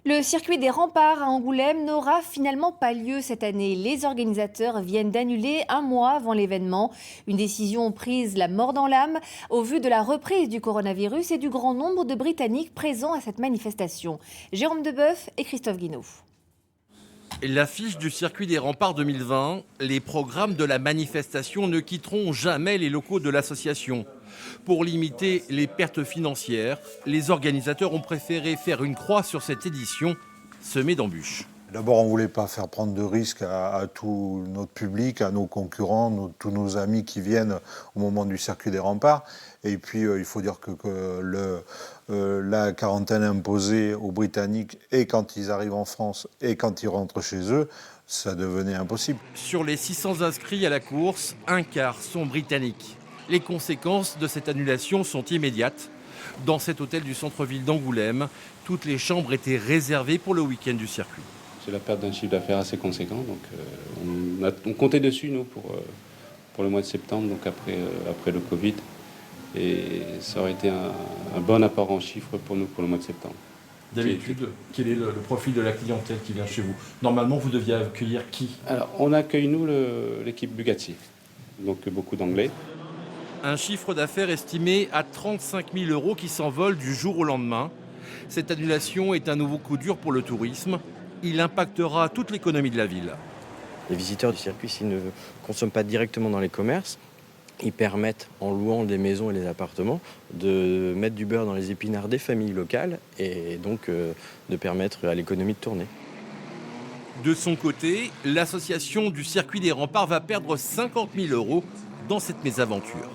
Le circuit des remparts à Angoulême n'aura finalement pas lieu cette année. Les organisateurs viennent d'annuler un mois avant l'événement. Une décision prise la mort dans l'âme au vu de la reprise du coronavirus et du grand nombre de Britanniques présents à cette manifestation. Jérôme Deboeuf et Christophe Guinaud. L'affiche du circuit des remparts 2020, les programmes de la manifestation ne quitteront jamais les locaux de l'association. Pour limiter les pertes financières, les organisateurs ont préféré faire une croix sur cette édition semée d'embûches. D'abord, on ne voulait pas faire prendre de risques à tout notre public, à nos concurrents, tous nos amis qui viennent au moment du circuit des remparts. Et puis, il faut dire que la quarantaine imposée aux Britanniques, et quand ils arrivent en France, et quand ils rentrent chez eux, ça devenait impossible. Sur les 600 inscrits à la course, un quart sont britanniques. Les conséquences de cette annulation sont immédiates. Dans cet hôtel du centre-ville d'Angoulême, toutes les chambres étaient réservées pour le week-end du circuit. C'est la perte d'un chiffre d'affaires assez conséquent, donc on comptait dessus nous pour le mois de septembre, donc après le Covid, et ça aurait été un bon apport en chiffres pour nous pour le mois de septembre. D'habitude, quel est le profil de la clientèle qui vient chez vous? Normalement, vous deviez accueillir qui? Alors, on accueille nous l'équipe Bugatti, donc beaucoup d'anglais. Un chiffre d'affaires estimé à 35 000 € qui s'envole du jour au lendemain. Cette annulation est un nouveau coup dur pour le tourisme. Il impactera toute l'économie de la ville. Les visiteurs du circuit, s'ils ne consomment pas directement dans les commerces, ils permettent, en louant des maisons et des appartements, de mettre du beurre dans les épinards des familles locales et donc de permettre à l'économie de tourner. De son côté, l'association du circuit des remparts va perdre 50 000 € dans cette mésaventure.